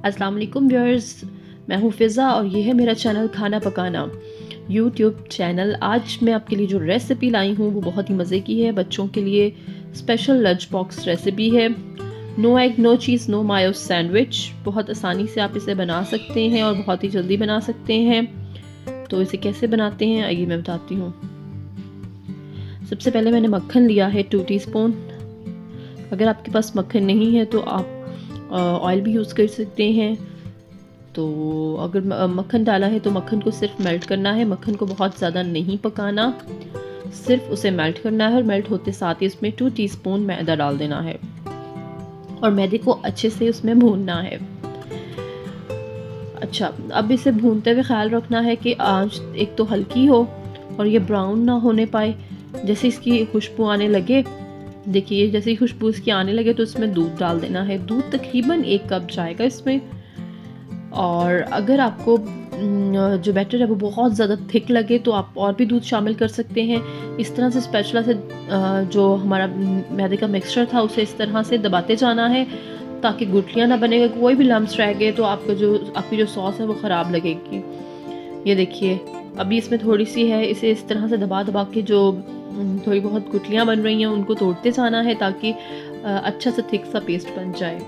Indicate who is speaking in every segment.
Speaker 1: अस्सलाम वालेकुम व्यूअर्स, मैं हूँ फ़िज़ा और ये है मेरा चैनल खाना पकाना यूट्यूब चैनल। आज मैं आपके लिए जो रेसिपी लाई हूँ वो बहुत ही मज़े की है। बच्चों के लिए स्पेशल लंच बॉक्स रेसिपी है। नो एग नो चीज़ नो मायो सैंडविच। बहुत आसानी से आप इसे बना सकते हैं और बहुत ही जल्दी बना सकते हैं। तो इसे कैसे बनाते हैं आइए मैं बताती हूँ। सबसे पहले मैंने मक्खन लिया है 2 टीस्पून। अगर आपके पास मक्खन नहीं है तो आप ऑयल भी यूज़ कर सकते हैं। तो अगर मक्खन डाला है तो मक्खन को सिर्फ मेल्ट करना है। मक्खन को बहुत ज़्यादा नहीं पकाना, सिर्फ उसे मेल्ट करना है और मेल्ट होते साथ ही इसमें 2 टीस्पून मैदा डाल देना है और मैदे को अच्छे से उसमें भूनना है। अच्छा, अब इसे भूनते हुए ख्याल रखना है कि आंच एक तो हल्की हो और ये ब्राउन ना होने पाए। जैसे इसकी खुशबू आने लगे, देखिए जैसे ही खुशबू इसकी आने लगे तो इसमें दूध डाल देना है। दूध तकरीबन 1 कप जाएगा इसमें। और अगर आपको जो बैटर है वो बहुत ज़्यादा थिक लगे तो आप और भी दूध शामिल कर सकते हैं। इस तरह से स्पैचुला से जो हमारा मैदे का मिक्सचर था उसे इस तरह से दबाते जाना है ताकि गुठलियाँ ना बनेगा। कोई भी लम्स रह गए तो आपकी जो सॉस है वो ख़राब लगेगी। ये देखिए अभी इसमें थोड़ी सी है, इसे इस तरह से दबा दबा के जो थोड़ी बहुत गुठलियाँ बन रही हैं उनको तोड़ते जाना है ताकि अच्छा सा थिक सा पेस्ट बन जाए।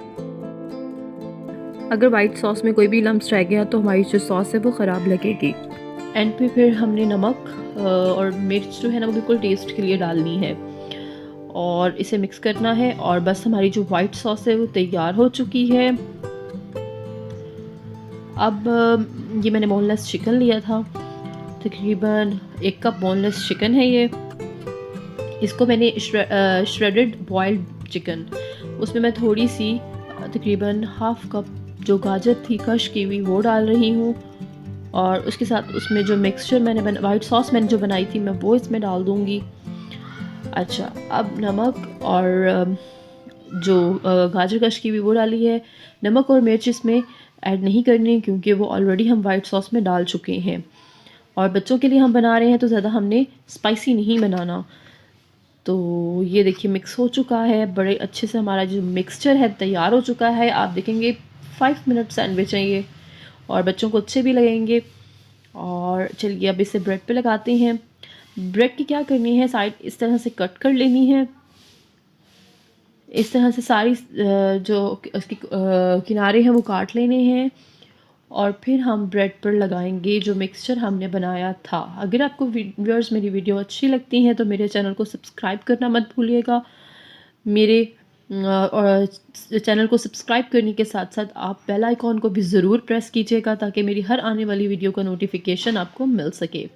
Speaker 1: अगर वाइट सॉस में कोई भी लम्स रह गया तो हमारी जो सॉस है वो ख़राब लगेगी। एंड पे फिर हमने नमक और मिर्च जो है ना वो बिल्कुल टेस्ट के लिए डालनी है और इसे मिक्स करना है और बस हमारी जो वाइट सॉस है वो तैयार हो चुकी है। अब ये मैंने बोनलेस चिकन लिया था, तकरीबन 1 कप बोनलेस चिकन है ये। इसको मैंने श्रेडेड बॉइल्ड चिकन, उसमें मैं थोड़ी सी तकरीबन हाफ कप जो गाजर थी क्रश की हुई वो डाल रही हूँ और उसके साथ उसमें जो मिक्सचर मैंने वाइट सॉस मैंने जो बनाई थी मैं वो इसमें डाल दूँगी। अच्छा, अब नमक और जो गाजर क्रश की हुई वो डाली है। नमक और मिर्च इसमें ऐड नहीं करनी क्योंकि वो ऑलरेडी हम वाइट सॉस में डाल चुके हैं और बच्चों के लिए हम बना रहे हैं तो ज़्यादा हमने स्पाइसी नहीं बनाना। तो ये देखिए मिक्स हो चुका है, बड़े अच्छे से हमारा जो मिक्सचर है तैयार हो चुका है। आप देखेंगे 5 मिनट सैंडविच है ये और बच्चों को अच्छे भी लगेंगे। और चलिए अब इसे ब्रेड पे लगाते हैं। ब्रेड की क्या करनी है, साइड इस तरह से कट कर लेनी है। इस तरह से सारी जो उसके किनारे हैं वो काट लेने हैं और फिर हम ब्रेड पर लगाएंगे जो मिक्सचर हमने बनाया था। अगर आपको व्यूअर्स मेरी वीडियो अच्छी लगती हैं तो मेरे चैनल को सब्सक्राइब करना मत भूलिएगा। मेरे और चैनल को सब्सक्राइब करने के साथ साथ आप बेल आइकॉन को भी ज़रूर प्रेस कीजिएगा ताकि मेरी हर आने वाली वीडियो का नोटिफिकेशन आपको मिल सके।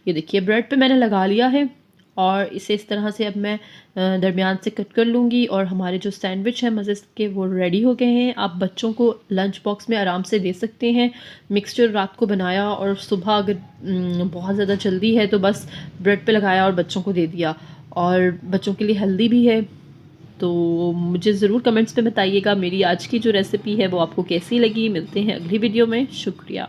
Speaker 1: ये देखिए ब्रेड पे मैंने लगा लिया है और इसे इस तरह से अब मैं दरमियान से कट कर लूँगी और हमारे जो सैंडविच हैं मज़े के वो रेडी हो गए हैं। आप बच्चों को लंच बॉक्स में आराम से दे सकते हैं। मिक्सचर रात को बनाया और सुबह अगर बहुत ज़्यादा जल्दी है तो बस ब्रेड पे लगाया और बच्चों को दे दिया और बच्चों के लिए हेल्दी भी है। तो मुझे ज़रूर कमेंट्स में बताइएगा मेरी आज की जो रेसिपी है वो आपको कैसी लगी। मिलते हैं अगली वीडियो में। शुक्रिया।